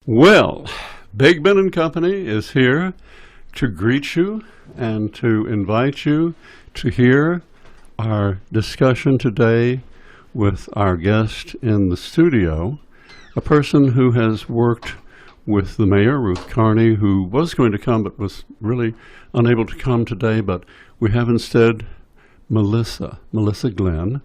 Well, Big Ben and Company is here to greet you and to invite you to hear our discussion today with our guest in the studio, a person who has worked with the mayor, Ruth Carney, who was going to come but was really unable to come today, but we have instead Melissa Glen.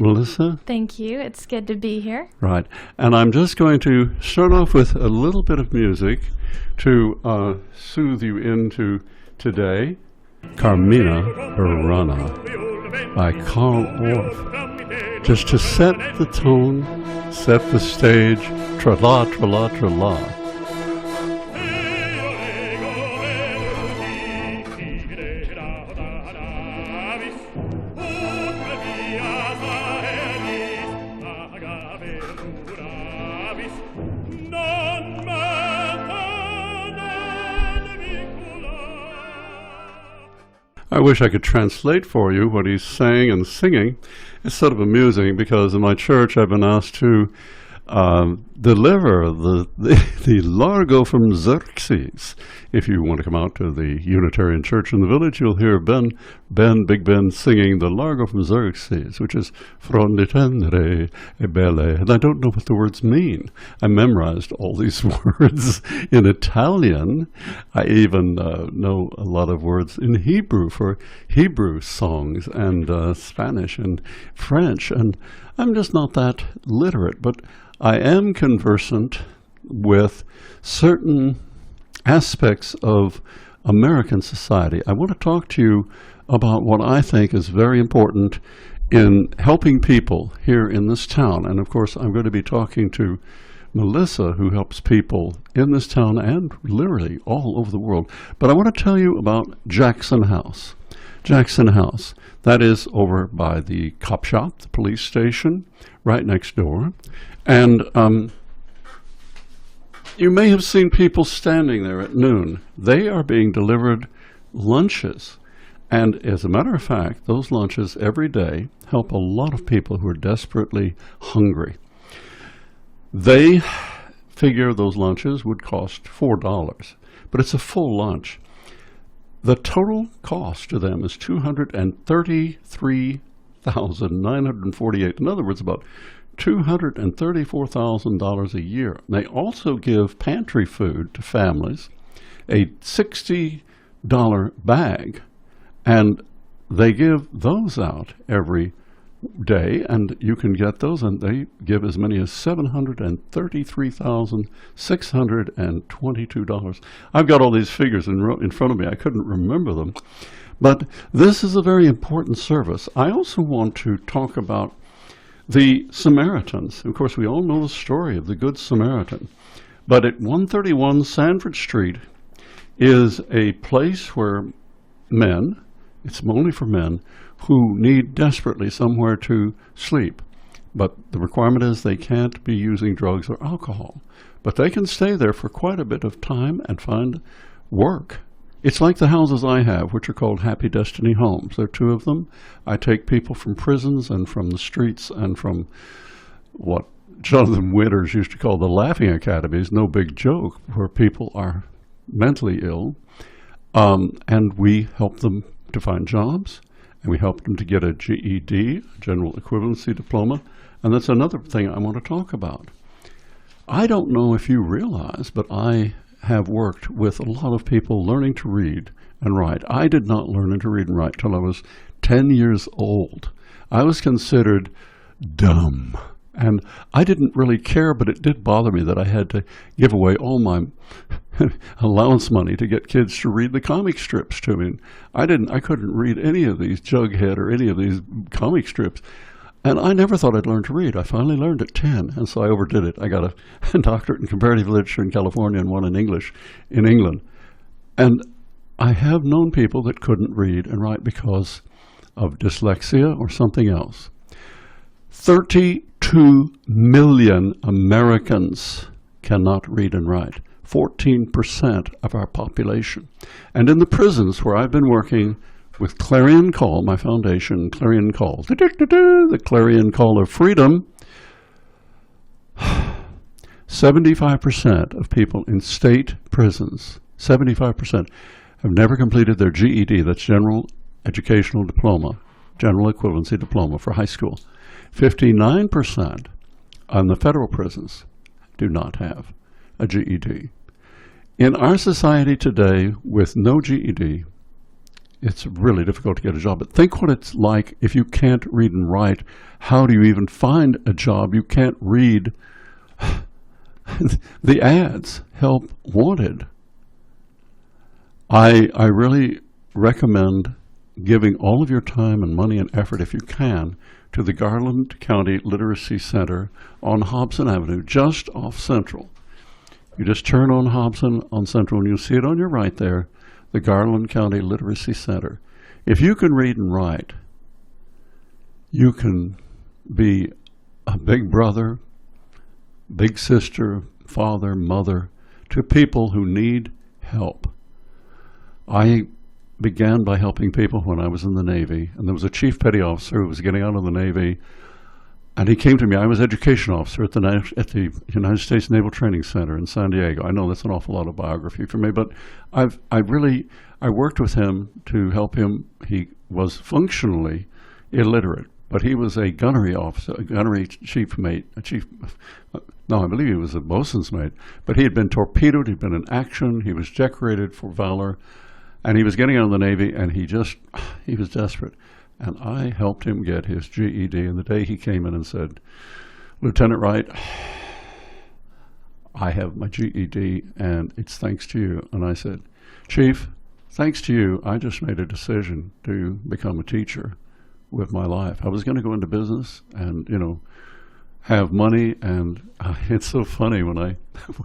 Melissa? Thank you. It's good to be here. Right. And I'm just going to start off with a little bit of music to soothe you into today. Carmina Burana by Carl Orff. Just to set the tone, set the stage, tra-la, tra-la, tra-la. I wish I could translate for you what he's saying and singing. It's sort of amusing because in my church I've been asked to deliver the Largo from Xerxes. If you want to come out to the Unitarian Church in the village, you'll hear Big Ben singing the Largo from Xerxes, which is Fronde tenere e belle. And I don't know what the words mean. I memorized all these words in Italian. I even know a lot of words in Hebrew for Hebrew songs and Spanish and French. And I'm just not that literate, but I am conversant with certain aspects of American society. I want to talk to you about what I think is very important in helping people here in this town. And of course, I'm going to be talking to Melissa, who helps people in this town and literally all over the world. But I want to tell you about Jackson House. Jackson House. That is over by the cop shop, the police station, right next door. And you may have seen people standing there at noon. They are being delivered lunches. And as a matter of fact, those lunches every day help a lot of people who are desperately hungry. They figure those lunches would cost $4, but it's a full lunch. The total cost to them is $233,948. In other words, about $234,000 a year. They also give pantry food to families, a $60 bag, and they give those out every day, and you can get those, and they give as many as $733,622. I've got all these figures in front of me. I couldn't remember them, but this is a very important service. I also want to talk about the Samaritans. Of course, we all know the story of the Good Samaritan, but at 131 Sanford Street is a place where men, it's only for men, who need desperately somewhere to sleep. But the requirement is they can't be using drugs or alcohol. But they can stay there for quite a bit of time and find work. It's like the houses I have, which are called Happy Destiny Homes. There are two of them. I take people from prisons and from the streets and from what Jonathan Winters used to call the laughing academies, no big joke, where people are mentally ill. And we help them to find jobs, and we help them to get a GED, General Equivalency Diploma. And that's another thing I want to talk about. I don't know if you realize, but I have worked with a lot of people learning to read and write. I did not learn to read and write till I was 10 years old. I was considered dumb. And I didn't really care, but it did bother me that I had to give away all my allowance money to get kids to read the comic strips to me. I couldn't read any of these Jughead or any of these comic strips. And I never thought I'd learn to read. I finally learned at 10, and so I overdid it. I got a doctorate in comparative literature in California and one in English in England. And I have known people that couldn't read and write because of dyslexia or something else. 32 million Americans cannot read and write, 14% of our population. And in the prisons where I've been working with Clarion Call, my foundation, Clarion Call, the Clarion Call of Freedom, 75% of people in state prisons, 75%, have never completed their GED, that's General Educational Diploma, General Equivalency Diploma for high school. 59% on the federal prisons do not have a GED. In our society today, with no GED, it's really difficult to get a job. But think what it's like if you can't read and write. How do you even find a job? You can't read the ads, help wanted. I really recommend giving all of your time and money and effort, if you can, to the Garland County Literacy Center on Hobson Avenue, just off Central. You just turn on Hobson on Central, and you'll see it on your right there, the Garland County Literacy Center. If you can read and write, you can be a big brother, big sister, father, mother to people who need help. I began by helping people when I was in the Navy, and there was a chief petty officer who was getting out of the Navy, and he came to me. I was education officer at the United States Naval Training Center in San Diego. I know that's an awful lot of biography for me, but I worked with him to help him. He was functionally illiterate, but he was a gunnery officer, a gunnery chief mate, I believe he was a bosun's mate, but he had been torpedoed, he'd been in action, he was decorated for valor, and he was getting out of the Navy, and he was desperate. And I helped him get his GED, and the day he came in and said, "Lieutenant Wright, I have my GED, and it's thanks to you." And I said, "Chief, thanks to you, I just made a decision to become a teacher with my life. I was going to go into business and, have money, and it's so funny when I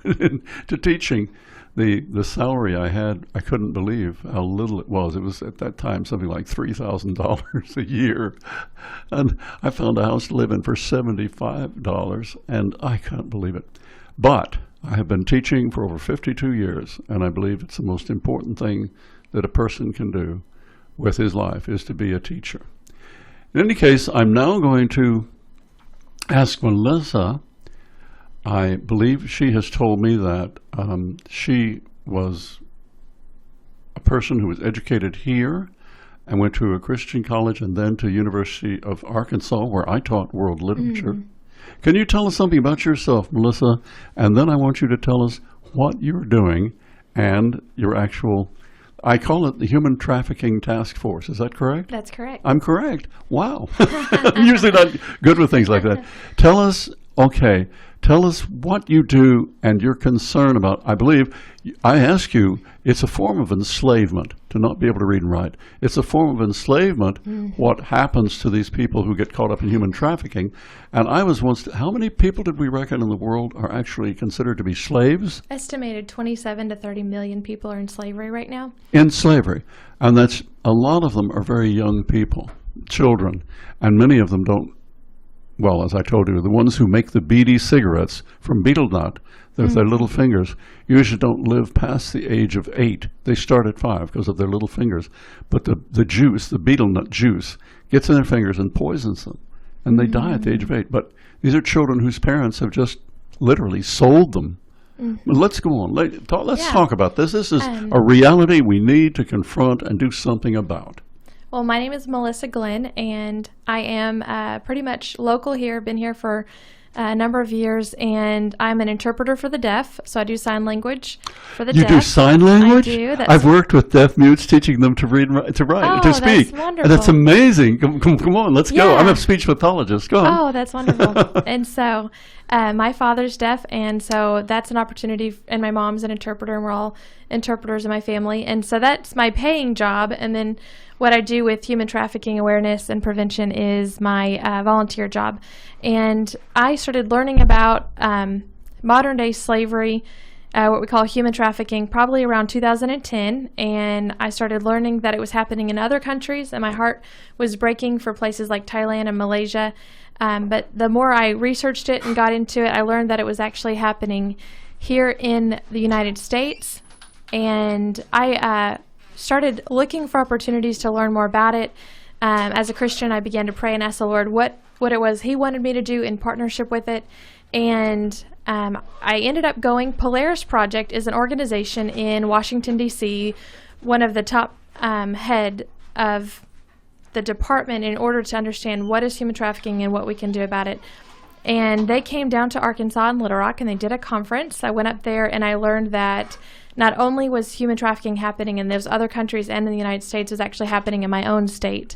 went into teaching, the salary I had, I couldn't believe how little it was. It was at that time something like $3,000 a year, and I found a house to live in for $75, and I can't believe it. But I have been teaching for over 52 years, and I believe it's the most important thing that a person can do with his life is to be a teacher. In any case, I'm now going to ask Melissa. I believe she has told me that she was a person who was educated here and went to a Christian college and then to University of Arkansas, where I taught world literature. Can you tell us something about yourself, Melissa? And then I want you to tell us what you're doing and your actual, I call it the Human Trafficking Task Force. Is that correct? That's correct. I'm correct. Wow. I'm usually not good with things like that. Tell us what you do and your concern about, I believe, I ask you, it's a form of enslavement to not be able to read and write. It's a form of enslavement, what happens to these people who get caught up in human trafficking. And I was once, how many people did we reckon in the world are actually considered to be slaves? Estimated 27 to 30 million people are in slavery right now. In slavery. And that's, a lot of them are very young people, children, and many of them don't. Well, as I told you, the ones who make the BD cigarettes from betel nut, with their little fingers, usually don't live past the age of 8. They start at 5 because of their little fingers. But the juice, the betel nut juice, gets in their fingers and poisons them. And they die at the age of 8. But these are children whose parents have just literally sold them. But let's go on. Let's talk about this. This is a reality we need to confront and do something about. Well, my name is Melissa Glen, and I am pretty much local here. Been here for a number of years, and I'm an interpreter for the deaf, so I do sign language for the deaf. You do sign language? I do. I've worked with deaf mutes, teaching them to read, to write, to speak. That's wonderful. And that's amazing. Come on, let's go. I'm a speech pathologist. Go on. Oh, that's wonderful. And so my father's deaf, and so that's an opportunity, and my mom's an interpreter, and we're all interpreters in my family. And so that's my paying job, and then what I do with human trafficking awareness and prevention is my volunteer job. And I started learning about modern day slavery, what we call human trafficking, probably around 2010. And I started learning that it was happening in other countries, and my heart was breaking for places like Thailand and Malaysia. But the more I researched it and got into it, I learned that it was actually happening here in the United States. And I started looking for opportunities to learn more about it. As a Christian, I began to pray and ask the Lord what it was He wanted me to do in partnership with it. And I ended up going. Polaris Project is an organization in Washington, D.C., one of the top head of the department in order to understand what is human trafficking and what we can do about it. And they came down to Arkansas and Little Rock, and they did a conference. I went up there, and I learned that not only was human trafficking happening in those other countries and in the United States, it was actually happening in my own state.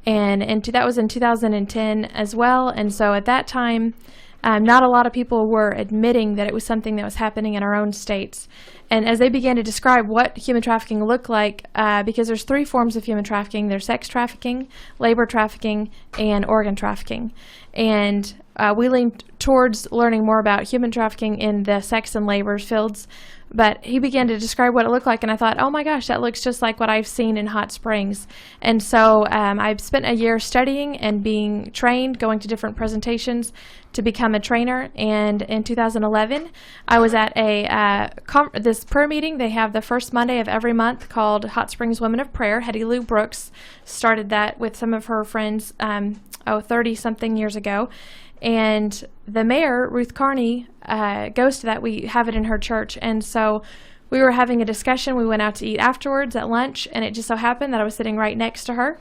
And that was in 2010 as well. And so at that time, not a lot of people were admitting that it was something that was happening in our own states. And as they began to describe what human trafficking looked like, because there's 3 forms of human trafficking. There's sex trafficking, labor trafficking, and organ trafficking. And we leaned towards learning more about human trafficking in the sex and labor fields. But he began to describe what it looked like, and I thought, oh my gosh, that looks just like what I've seen in Hot Springs. And so I've spent a year studying and being trained, going to different presentations to become a trainer. And in 2011, I was at this prayer meeting. They have the first Monday of every month called Hot Springs Women of Prayer. Hetty Lou Brooks started that with some of her friends 30-something years ago. And the mayor, Ruth Carney, goes to that. We have it in her church. And so we were having a discussion. We went out to eat afterwards at lunch, and it just so happened that I was sitting right next to her.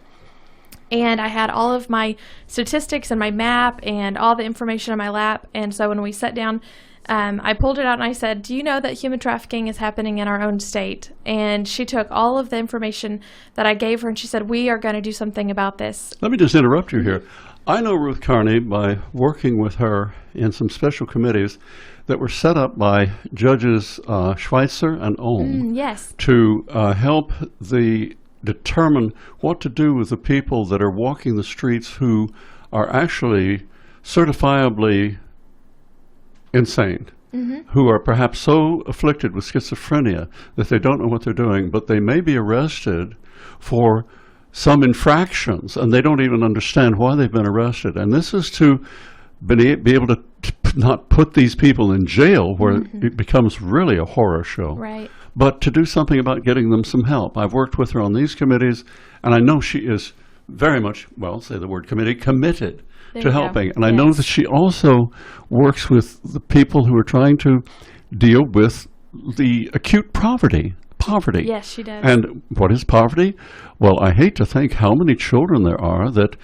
And I had all of my statistics and my map and all the information in my lap. And so when we sat down, I pulled it out and I said, do you know that human trafficking is happening in our own state? And she took all of the information that I gave her, and she said, we are going to do something about this. Let me just interrupt you here. I know Ruth Carney by working with her in some special committees that were set up by Judges Schweitzer and Ohm Yes. to help determine what to do with the people that are walking the streets who are actually certifiably insane, who are perhaps so afflicted with schizophrenia that they don't know what they're doing, but they may be arrested for some infractions, and they don't even understand why they've been arrested. And this is to be able to not put these people in jail where it becomes really a horror show, Right. but to do something about getting them some help. I've worked with her on these committees, and I know she is very much, well, say the word committee, committed to helping. And I know that she also works with the people who are trying to deal with the acute poverty. Yes, she does. And what is poverty? Well, I hate to think how many children there are that,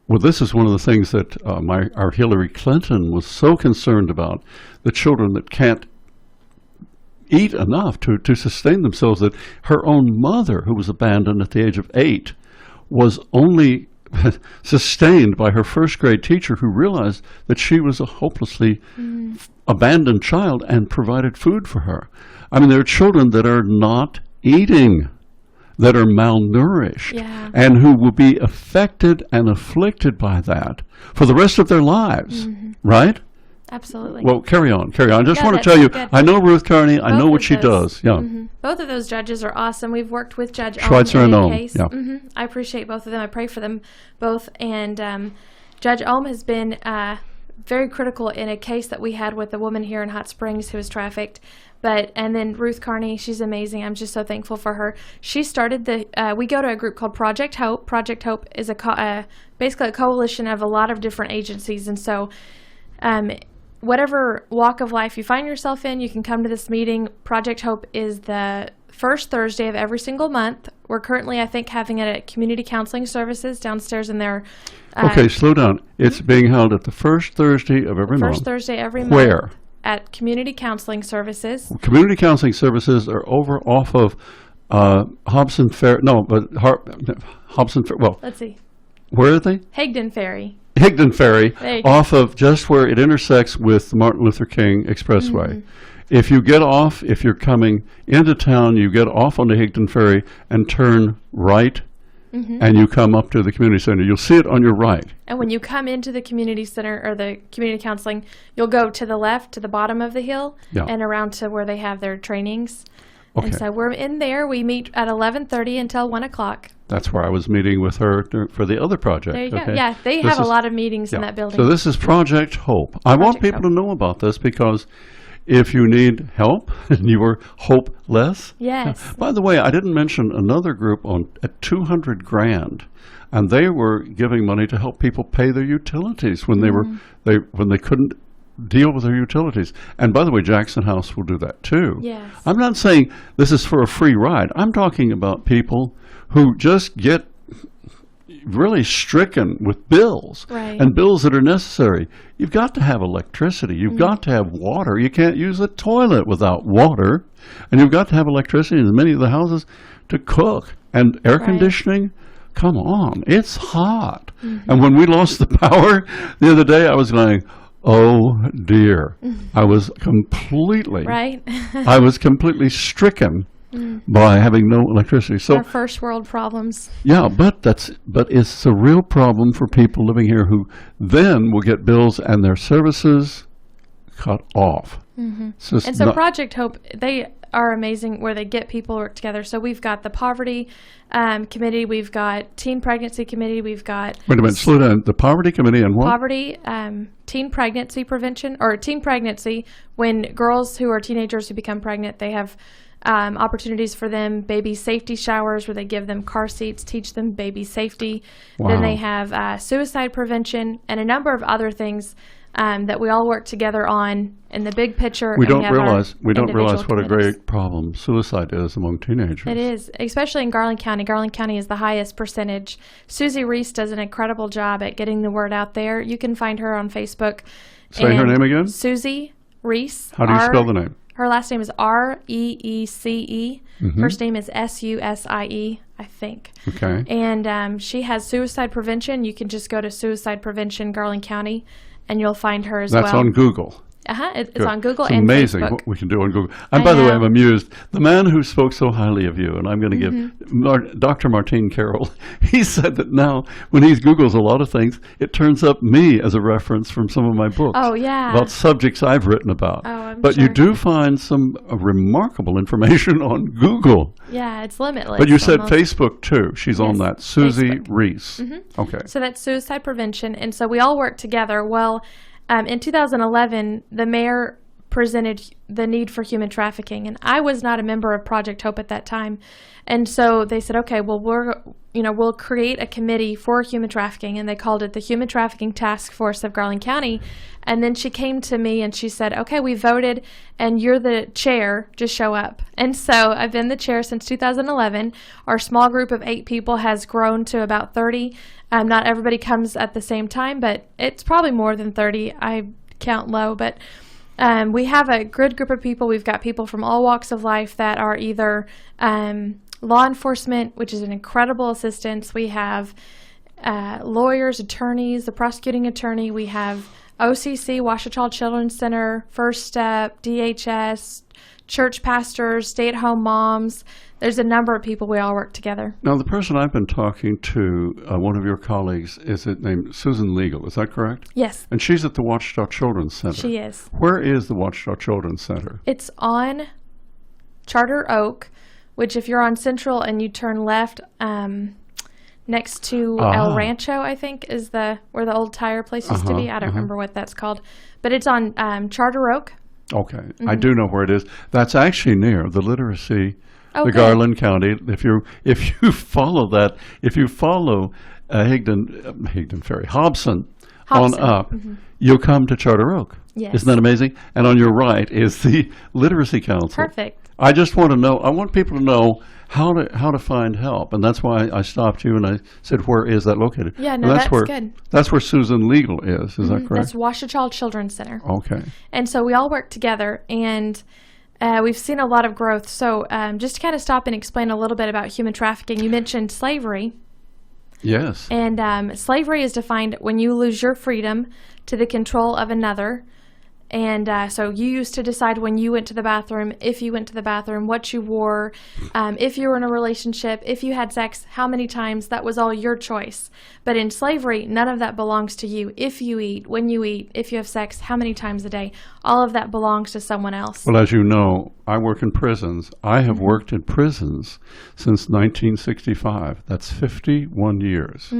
well, this is one of the things that our Hillary Clinton was so concerned about, the children that can't eat enough to sustain themselves, that her own mother, who was abandoned at the age of 8, was only sustained by her first grade teacher, who realized that she was a hopelessly abandoned child and provided food for her. I mean, there are children that are not eating, that are malnourished, and who will be affected and afflicted by that for the rest of their lives, right? Absolutely. Well, carry on. I just want to that's tell you, good. I know Ruth Carney, I know Both what of she those. does. Yeah. Both of those judges are awesome. We've worked with Judge Schweitzer Ohm and in a Ohm, case. yeah. I appreciate both of them. I pray for them both. And Judge Ohm has been very critical in a case that we had with a woman here in Hot Springs who was trafficked. And then Ruth Carney, she's amazing. I'm just so thankful for her. She started we go to a group called Project Hope. Project Hope is basically a coalition of a lot of different agencies. And so whatever walk of life you find yourself in, you can come to this meeting. Project Hope is the first Thursday of every single month. We're currently, I think, having it at Community Counseling Services downstairs in their... Okay, slow down. It's being held at the first Thursday of every month. First Thursday every month. Where? At Community Counseling Services. Community Counseling Services are over off of Hobson Ferry. No, but Hobson Ferry. Well, Let's see. Where are they? Higdon Ferry. Higdon Ferry, There you go. off of just where it intersects with the Martin Luther King Expressway. If you get off, if you're coming into town, you get off on the Higdon Ferry and turn right, and you come up to the community center. You'll see it on your right. And when you come into the community center or the community counseling, you'll go to the left to the bottom of the hill and around to where they have their trainings. Okay. And so we're in there. We meet at 11:30 until 1 o'clock. That's where I was meeting with her for the other project. There you go. Okay? Yeah, they This have a is- lot of meetings in that building. So this is Project Hope. I want Project people Hope. to know about this because if you need help and you are hopeless. Yes. By the way, I didn't mention another group at $200,000, and they were giving money to help people pay their utilities when they couldn't deal with their utilities. And by the way, Jackson House will do that too. Yes. I'm not saying this is for a free ride. I'm talking about people who just get really stricken with bills, Right. and bills that are necessary. You've got to have electricity. You've got to have water. You can't use a toilet without water. And you've got to have electricity in many of the houses to cook. And air Right. conditioning, come on, it's hot. And when we lost the power the other day, I was going, oh dear. I was completely, Right. I was completely stricken by having no electricity. So Our first world problems. yeah, but it's a real problem for people living here who then will get bills and their services cut off. It's just And so not- Project Hope, they are amazing where they get people work together. So we've got the poverty committee, we've got teen pregnancy committee, we've got wait a minute, slow down. The poverty committee and what? poverty, teen pregnancy prevention, or teen pregnancy. When girls who are teenagers who become pregnant, they have opportunities for them, baby safety showers where they give them car seats, teach them baby safety. Wow. Then they have suicide prevention and a number of other things that we all work together on in the big picture. We and don't have our realize individual what a committees. great problem suicide is among teenagers. It is, especially in Garland County. Garland County is the highest percentage. Susie Reese does an incredible job at getting the word out there. You can find her on Facebook. Say her And name again? Susie Reese. How do you spell the name? Her last name is Reece. Mm-hmm. First name is Susie, I think. Okay. And she has suicide prevention. You can just go to Suicide Prevention Garland County, and you'll find her as That's well. on Google. It's Good. on Google It's and amazing Facebook. what we can do on Google. And I by the way, know. I'm amused. The man who spoke so highly of you, and I'm going to Mm-hmm. give Dr. Martine Carroll, he said that now when he Googles a lot of things, it turns up me as a reference from some of my books. Oh, yeah. About subjects I've written about. Oh, I'm but you sure. do find some remarkable information on Google. Yeah, it's limitless. But you said almost. Facebook too. She's on Yes, that. Susie Facebook. Reese. Okay. So that's suicide prevention. And so we all work together. Well, in 2011, the mayor presented the need for human trafficking, and I was not a member of Project Hope at that time. And so they said, okay, well, we'll create a committee for human trafficking, and they called it the Human Trafficking Task Force of Garland County. And then she came to me and she said, okay, we voted and you're the chair, just show up. And so I've been the chair since 2011. Our small group of 8 people has grown to about 30. Not everybody comes at the same time, but it's probably more than 30. I count low, but we have a good group of people. We've got people from all walks of life that are either law enforcement, which is an incredible assistance. We have lawyers, attorneys, the prosecuting attorney. We have OCC, Ouachita Children's Center, First Step, DHS, church pastors, stay-at-home moms. There's a number of people. We all work together. Now, the person I've been talking to, one of your colleagues, is named Susan Legal. Is that correct? Yes, And she's at the Ouachita Children's Center. she is. Where is the Ouachita Children's Center? It's on Charter Oak, which if you're on Central and you turn left, next to El Rancho, I think, is where the old tire place used to be. I don't remember what that's called. But it's on Charter Oak. Okay, I do know where it is. That's actually near the literacy, Oh, the good. Garland County. If you follow that, if you follow Higdon Ferry, Hobson on Hobson. up, you'll come to Charter Oak. Yes. Isn't that amazing? And on your right is the Literacy Council. Perfect. I just want to know. I want people to know how to find help, and that's why I stopped you and I said, "Where is that located?" Yeah, And no, that's where, good. That's where Susan Legal is. Is that correct? That's Ouachita Children's Center. Okay. And so we all work together, and we've seen a lot of growth. So just to kind of stop and explain a little bit about human trafficking, you mentioned slavery. Yes. And slavery is defined when you lose your freedom to the control of another. And so you used to decide when you went to the bathroom, if you went to the bathroom, what you wore, if you were in a relationship, if you had sex, how many times. That was all your choice. But in slavery, none of that belongs to you. If you eat, when you eat, if you have sex, how many times a day, all of that belongs to someone else. Well, as you know, I work in prisons. I have worked in prisons since 1965. That's 51 years.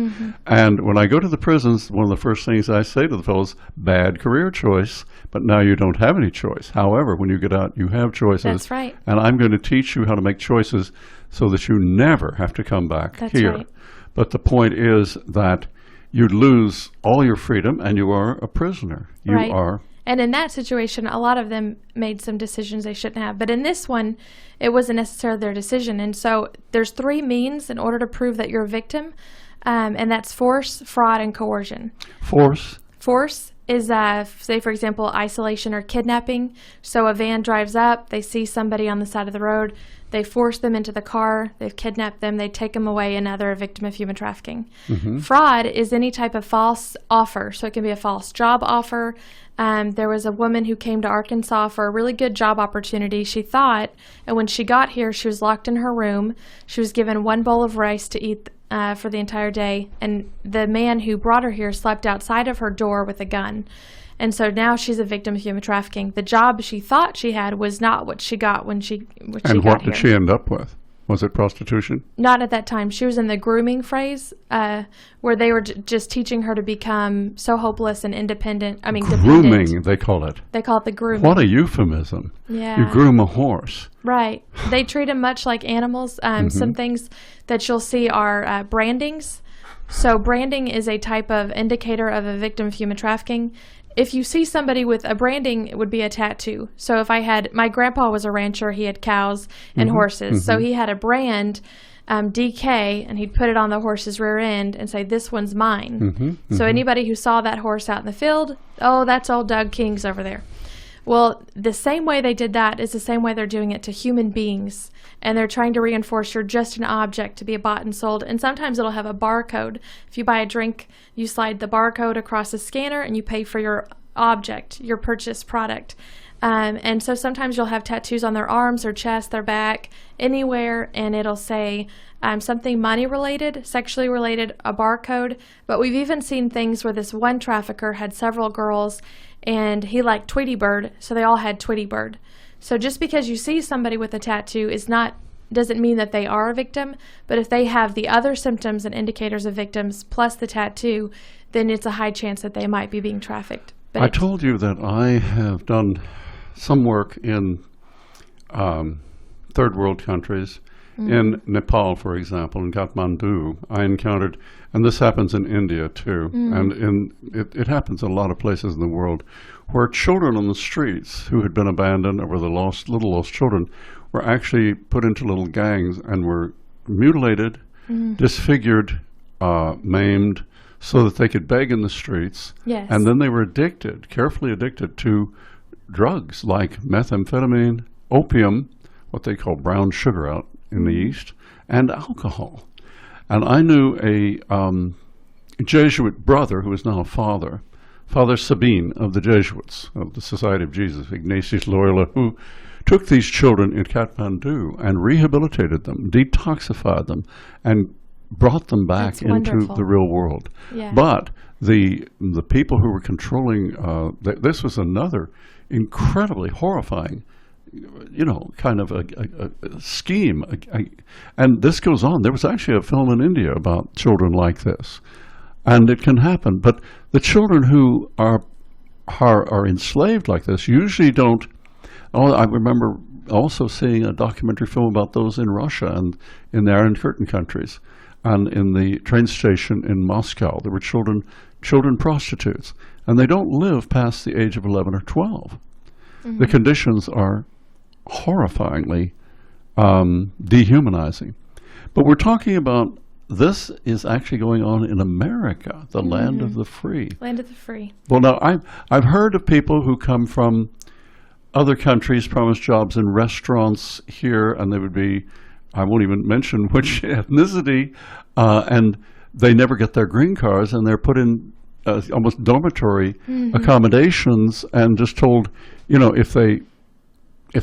And when I go to the prisons, one of the first things I say to the fellows, bad career choice, but now you don't have any choice. However, when you get out, you have choices. That's right. And I'm going to teach you how to make choices so that you never have to come back That's here. right. But the point is that you lose all your freedom and you are a prisoner. You Right. are And in that situation, a lot of them made some decisions they shouldn't have. But in this one, it wasn't necessarily their decision. And so there's 3 means in order to prove that you're a victim, and that's force, fraud, and coercion. Force is, say, for example, isolation or kidnapping. So a van drives up, they see somebody on the side of the road, they force them into the car, they've kidnapped them, they take them away, and now they're a victim of human trafficking. Fraud is any type of false offer. So it can be a false job offer. There was a woman who came to Arkansas for a really good job opportunity, she thought, and when she got here, she was locked in her room. She was given 1 bowl of rice to eat for the entire day, and the man who brought her here slept outside of her door with a gun. And so now she's a victim of human trafficking. The job she thought she had was not what she got when she got here. And what did she end up with? Was it prostitution? Not at that time. She was in the grooming phase, where they were just teaching her to become so hopeless and independent. Grooming, dependent. they call it. They call it the grooming. What a euphemism. Yeah. You groom a horse. Right. They treat them much like animals. Some things that you'll see are brandings. So branding is a type of indicator of a victim of human trafficking. If you see somebody with a branding, it would be a tattoo. So if my grandpa was a rancher, he had cows and horses. So he had a brand, DK, and he'd put it on the horse's rear end and say, this one's mine. So anybody who saw that horse out in the field, oh, that's old Doug King's over there. Well, the same way they did that is the same way they're doing it to human beings. And they're trying to reinforce you're just an object to be bought and sold. And sometimes it'll have a barcode. If you buy a drink, you slide the barcode across the scanner and you pay for your object, your purchased product. And so sometimes you'll have tattoos on their arms, their chest, their back, anywhere, and it'll say something money related, sexually related, a barcode. But we've even seen things where this one trafficker had several girls and he liked Tweety Bird, so they all had Tweety Bird. So just because you see somebody with a tattoo doesn't mean that they are a victim, but if they have the other symptoms and indicators of victims plus the tattoo, then it's a high chance that they might be being trafficked. But I told you that I have done some work in third world countries. In Nepal, for example, in Kathmandu, I encountered, and this happens in India too, and it happens in a lot of places in the world, where children on the streets who had been abandoned or were the little lost children were actually put into little gangs and were mutilated, disfigured, maimed, so that they could beg in the streets. Yes. And then they were carefully addicted to drugs like methamphetamine, opium, what they call brown sugar out in the East, and alcohol. And I knew a Jesuit brother who is now a father, Father Sabine of the Jesuits, of the Society of Jesus, Ignatius Loyola, who took these children in Kathmandu and rehabilitated them, detoxified them, and brought them back That's into wonderful. the real world. Yeah. But the people who were controlling, this was another incredibly horrifying, kind of a scheme. And this goes on. There was actually a film in India about children like this. And it can happen. But the children who are enslaved like this usually don't. Oh, I remember also seeing a documentary film about those in Russia and in the Iron Curtain countries. And in the train station in Moscow, there were children prostitutes. And they don't live past the age of 11 or 12. The conditions are horrifyingly dehumanizing. But we're talking about this is actually going on in America, the land of the free. Land of the free. Well, now, I've heard of people who come from other countries, promised jobs in restaurants here, and they would be, I won't even mention which ethnicity, and they never get their green cards, and they're put in almost dormitory accommodations and just told, if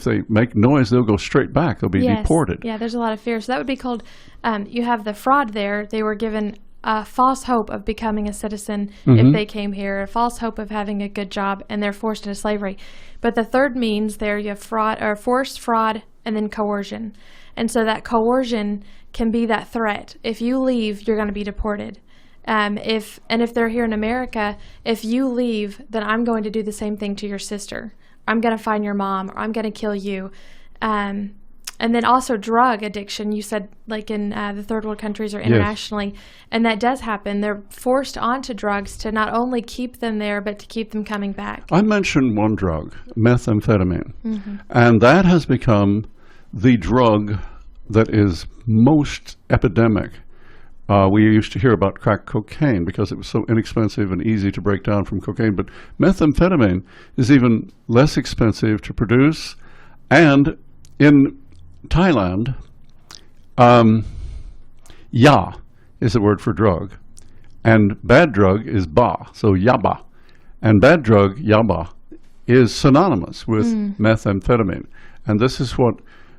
they make noise, they'll go straight back. They'll be deported. Yeah, there's a lot of fear. So that would be called, you have the fraud there. They were given a false hope of becoming a citizen if they came here, a false hope of having a good job, and they're forced into slavery. But the third means there you have fraud, or force, fraud, and then coercion. And so that coercion can be that threat. If you leave, you're going to be deported. If they're here in America, if you leave, then I'm going to do the same thing to your sister. I'm going to find your mom, or I'm going to kill you. And then also drug addiction, you said, like in the third world countries or internationally, and that does happen. They're forced onto drugs to not only keep them there, but to keep them coming back. I mentioned one drug, methamphetamine, and that has become the drug that is most epidemic. We used to hear about crack cocaine because it was so inexpensive and easy to break down from cocaine, but methamphetamine is even less expensive to produce. And in Thailand, ya is the word for drug, and bad drug is ba, so yaba. And bad drug, yaba, is synonymous with methamphetamine. And this is what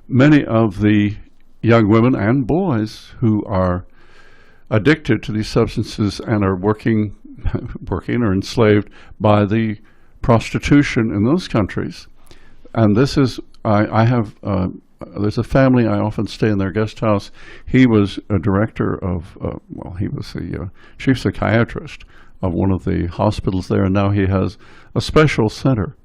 many of the young women and boys who are addicted to these substances and are working or enslaved by the prostitution in those countries. And this is, I have, there's a family, I often stay in their guest house. He was a director of, he was the chief psychiatrist of one of the hospitals there, and now he has a special center,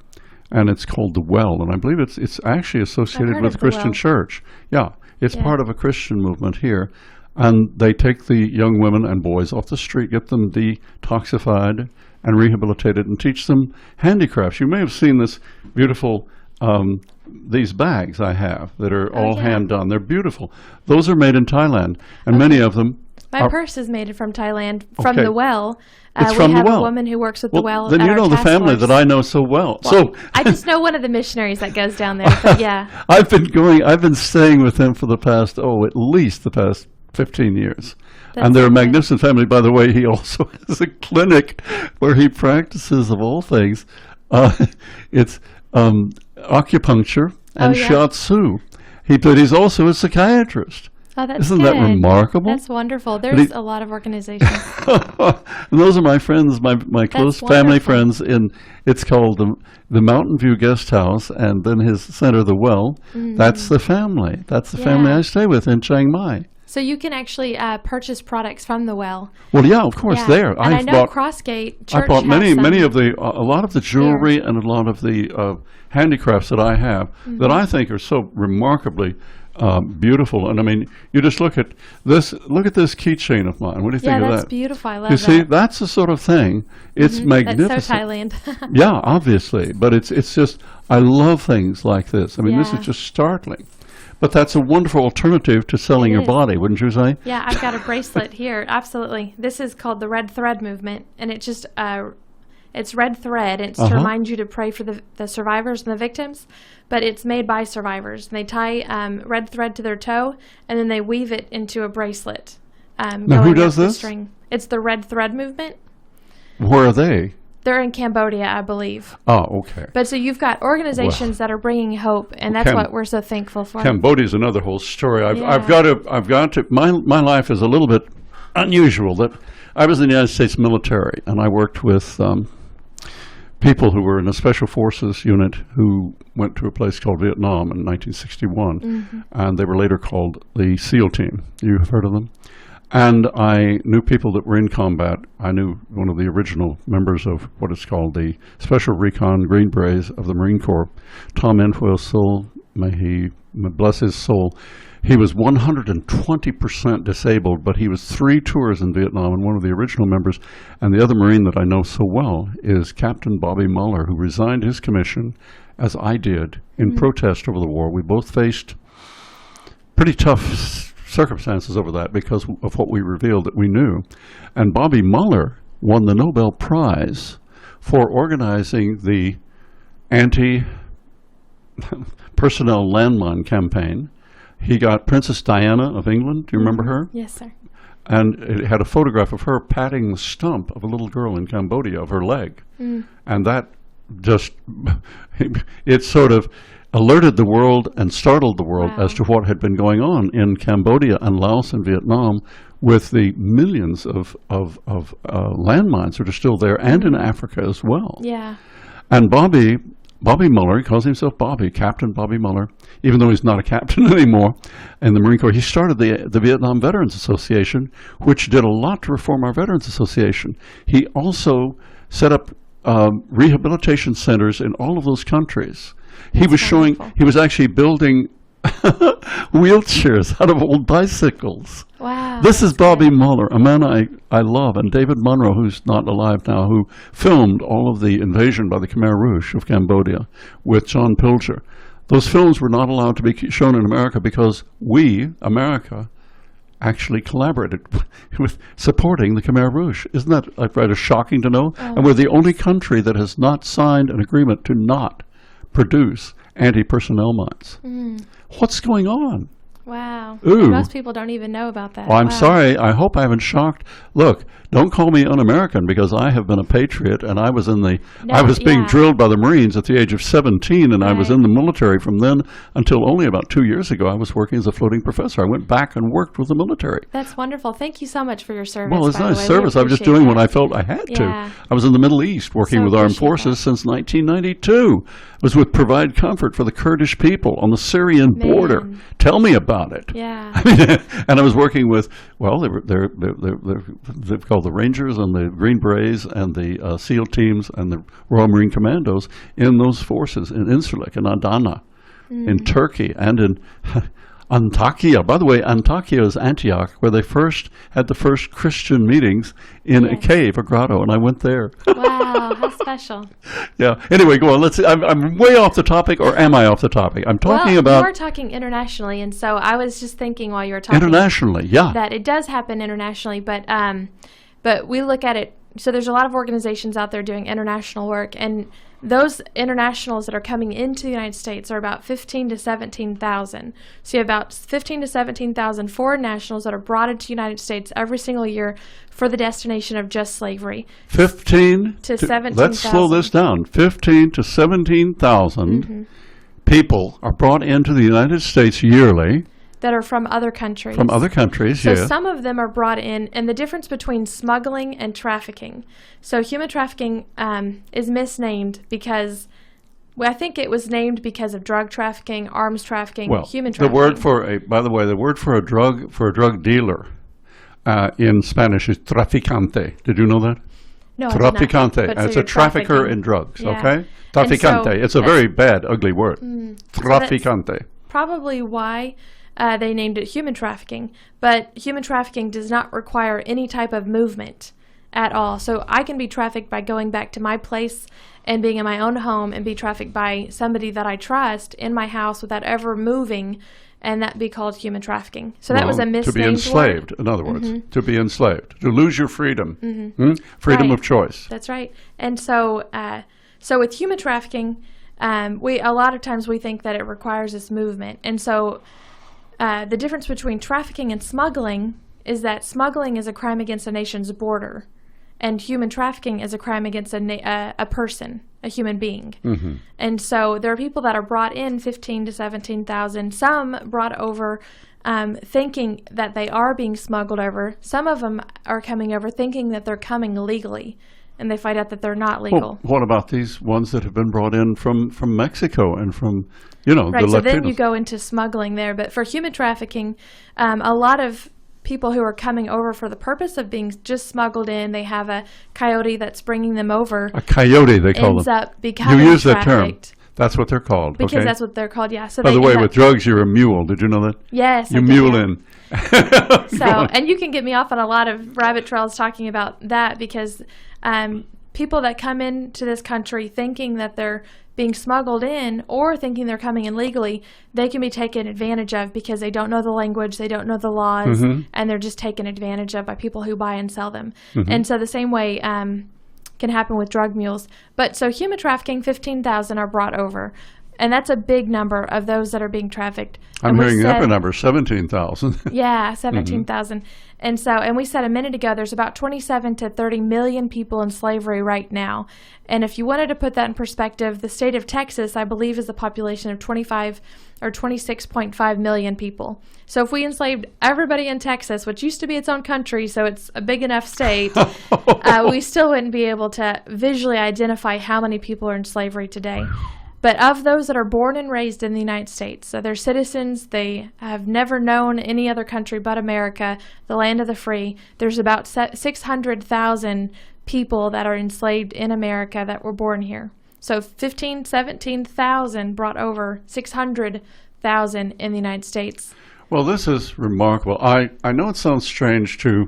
and it's called The Well, and I believe it's actually associated with Christian Church. Yeah, it's part of a Christian movement here. And they take the young women and boys off the street, get them detoxified and rehabilitated, and teach them handicrafts. You may have seen this beautiful, these bags I have that are all hand done. They're beautiful. Those are made in Thailand, and many of them My purse is made from Thailand, from The Well. It's we from have The Well. a woman who works with The Well. Then at you our know the task family force. that I know so well. Well, I just know one of the missionaries that goes down there, but yeah. I've been staying with them for the past, at least the past 15 years. And they're a magnificent family. By the way, he also has a clinic where he practices, of all things, it's acupuncture and shiatsu. But he's also a psychiatrist. Oh, that's Isn't good. that remarkable? That's wonderful. There's a lot of organizations. And those are my friends, my close family friends. It's called the Mountain View Guest House, and then his center, The Well. That's the family. That's the family I stay with in Chiang Mai. So you can actually purchase products from The Well. Well, yeah, of course, there. And I know Crossgate Church I bought has many of the, a lot of the jewelry and a lot of the handicrafts that I have that I think are so remarkably beautiful. And I mean, you just look at this keychain of mine. What do you think of that? Yeah, that's beautiful. I love you that. see, that's the sort of thing. It's magnificent. That's so Thailand. Yeah, obviously. But it's just, I love things like this. I mean, this is just startling. But that's a wonderful alternative to selling your body, wouldn't you say? Yeah, I've got a bracelet here. Absolutely. This is called the Red Thread Movement, and it just it's red thread. And it's to remind you to pray for the survivors and the victims, but it's made by survivors. And they tie red thread to their toe, and then they weave it into a bracelet. Now, who does this? String. It's the Red Thread Movement. Where are they? They're in Cambodia, I believe. Oh, okay. But so you've got organizations that are bringing hope, and that's what we're so thankful for. Cambodia is another whole story. I've got to. My life is a little bit unusual. That I was in the United States military, and I worked with people who were in a special forces unit who went to a place called Vietnam in 1961, and they were later called the SEAL Team. You have heard of them? And I knew people that were in combat. I knew one of the original members of what is called the Special Recon Green Berets of the Marine Corps, Tom Enfoy's soul, may he bless his soul. He was 120% disabled, but he was 3 tours in Vietnam, and one of the original members. And the other Marine that I know so well is Captain Bobby Muller, who resigned his commission, as I did, in protest over the war. We both faced pretty tough circumstances over that because of what we revealed that we knew. And Bobby Muller won the Nobel Prize for organizing the anti-personnel landmine campaign. He got Princess Diana of England. Do you remember her? Yes, sir. And it had a photograph of her patting the stump of a little girl in Cambodia of her leg. And that just, it sort of alerted the world and startled the world as to what had been going on in Cambodia and Laos and Vietnam with the millions of landmines that are still there, and in Africa as well. Yeah. And Bobby Muller, he calls himself Bobby, Captain Bobby Muller, even though he's not a captain anymore in the Marine Corps. He started the Vietnam Veterans Association, which did a lot to reform our Veterans Association. He also set up rehabilitation centers in all of those countries. He was actually building wheelchairs out of old bicycles. Wow. This is that's Bobby good. Mueller, a man I love, and David Munro, who's not alive now, who filmed all of the invasion by the Khmer Rouge of Cambodia with John Pilger. Those films were not allowed to be shown in America because we, America, actually collaborated with supporting the Khmer Rouge. Isn't that rather shocking to know? Oh. And we're the only country that has not signed an agreement to not produce anti-personnel mines. What's going on? Wow. Ooh. And most people don't even know about that. Well, I'm Wow. sorry. I hope I haven't shocked. Look, don't call me un-American because I have been a patriot, and I was being yeah. drilled by the Marines at the age of 17, and I was Right. in the military from then until only about 2 years ago. I was working as a floating professor. I went back and worked with the military. That's wononderful. Thank you so much for your service. Well, it's by the nice way. We service. I was just appreciate doing that. what I felt I had to. Yeah. I was in the Middle East working So with armed appreciate forces that. since 1992. I was with Provide Comfort for the Kurdish people on the Syrian border. Man. Tell me about it. Yeah. And I was working with, well, they're called the Rangers and the Green Berets and the SEAL teams and the Royal Marine Commandos in those forces in Incirlik and Adana, in Turkey and in Antakya. By the way, Antakya is Antioch, where they had the first Christian meetings in a Yes. cave, a grotto, and I went there. Wow, how special. Yeah. Anyway, go on. Let's see. I'm way off the topic, or am I off the topic? I'm talking well, about you are talking internationally, and so I was just thinking while you were talking internationally. Yeah. that it does happen internationally, but we look at it. So there's a lot of organizations out there doing international work, and those internationals that are coming into the United States are about 15 to 17,000. So you have about 15 to 17,000 foreign nationals that are brought into the United States every single year for the destination of just slavery. 15 To 17,000. Let's slow this down. 15 to 17,000 people are brought into the United States yearly That are from other countries. from other countries. So Yes. some of them are brought in, and the difference between smuggling and trafficking. So human trafficking is misnamed because, well, I think it was named because of drug trafficking, arms trafficking, Well, human the trafficking. word by the way, the word for a drug dealer in Spanish is traficante. Did you know that? no, I did not. Traficante. But so It's you're a trafficker trafficking. in drugs. Yeah. Okay. And Traficante. so It's a that's very bad, ugly word. Traficante. Probably why they named it human trafficking. But human trafficking does not require any type of movement at all. So I can be trafficked by going back to my place and being in my own home and be trafficked by somebody that I trust in my house without ever moving, and that be called human trafficking. So that was a Well, misnamed to be enslaved, in other words, to be enslaved, to lose your freedom, freedom Right. of choice. That's right. And so, so with human trafficking, a lot of times we think that it requires this movement. And so, the difference between trafficking and smuggling is that smuggling is a crime against a nation's border, and human trafficking is a crime against a person, a human being. And so there are people that are brought in 15 to 17,000. Some brought over thinking that they are being smuggled over. Some of them are coming over thinking that they're coming legally, and they find out that they're not legal. Well, what about these ones that have been brought in from Mexico and from, the Right, so then Latinos? you go into smuggling there. But for human trafficking, a lot of people who are coming over for the purpose of being just smuggled in, they have a coyote that's bringing them over, A coyote, they call ends them. up becoming You use that term. trafficked. That's what they're called. Because okay? that's what they're called, yeah. So By they the way, end with up, drugs, you're a mule. Did you know that? yes, You I did, mule yeah. in. So, and you can get me off on a lot of rabbit trails talking about that because people that come into this country thinking that they're being smuggled in or thinking they're coming in legally, they can be taken advantage of because they don't know the language, they don't know the laws, and they're just taken advantage of by people who buy and sell them. And so the same way can happen with drug mules. But so human trafficking, 15,000 are brought over. And that's a big number of those that are being trafficked. I'm And we hearing the upper said- number, 17,000. Yeah, 17,000. And we said a minute ago, there's about 27 to 30 million people in slavery right now. And if you wanted to put that in perspective, the state of Texas, I believe, is a population of 25 or 26.5 million people. So if we enslaved everybody in Texas, which used to be its own country, so it's a big enough state, we still wouldn't be able to visually identify how many people are in slavery today. But of those that are born and raised in the United States, so they're citizens, they have never known any other country but America, the land of the free, there's about 600,000 people that are enslaved in America that were born here. So 17,000 brought over, 200,000 in the United States. Well, this is remarkable. I know it sounds strange I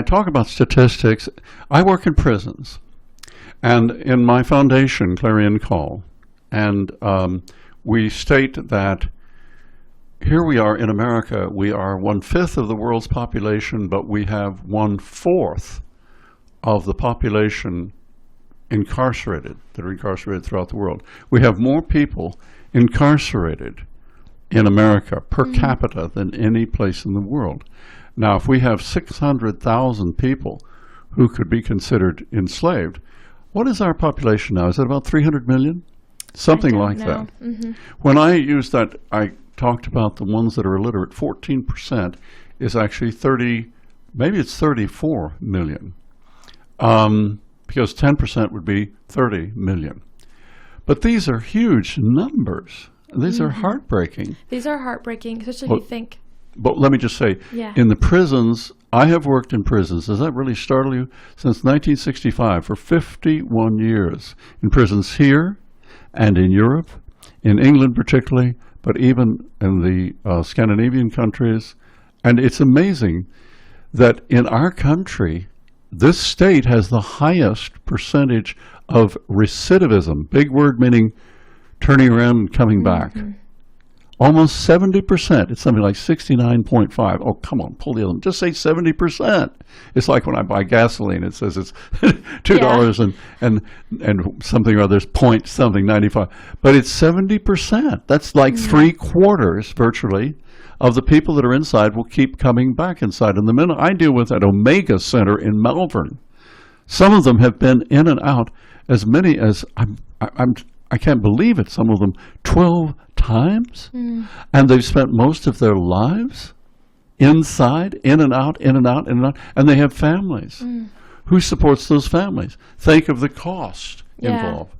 talk about statistics. I work in prisons, and in my foundation, Clarion Call, and we state that here we are in America, we are 1/5 of the world's population, but we have 1/4 of the population incarcerated, that are incarcerated throughout the world. We have more people incarcerated in America per capita than any place in the world. Now, if we have 600,000 people who could be considered enslaved, what is our population now? Is it about 300 million? Something like that. Mm-hmm. When I used that, I talked about the ones that are illiterate. 14% is actually 34 million. Because 10% would be 30 million. But these are huge numbers. These are heartbreaking. These are heartbreaking, especially Well, if you think. But let me just say, Yeah. in the prisons, I have worked in prisons. Does that really startle you? Since 1965, for 51 years, in prisons here and in Europe, in England particularly, but even in the Scandinavian countries. And it's amazing that in our country, this state has the highest percentage of recidivism. Big word meaning turning around and coming back. Almost 70%. It's something like 69.5. Oh, come on, pull the other one. Just say 70%. It's like when I buy gasoline, it says it's $2 and something or other's point something, 95. But it's 70%. That's like 3/4 virtually of the people that are inside will keep coming back inside. And the minute I deal with at Omega Center in Malvern, some of them have been in and out as many as I can't believe it. Some of them 12 times, and they've spent most of their lives inside, in and out, in and out, in and out, and they have families. Who supports those families? Think of the cost involved.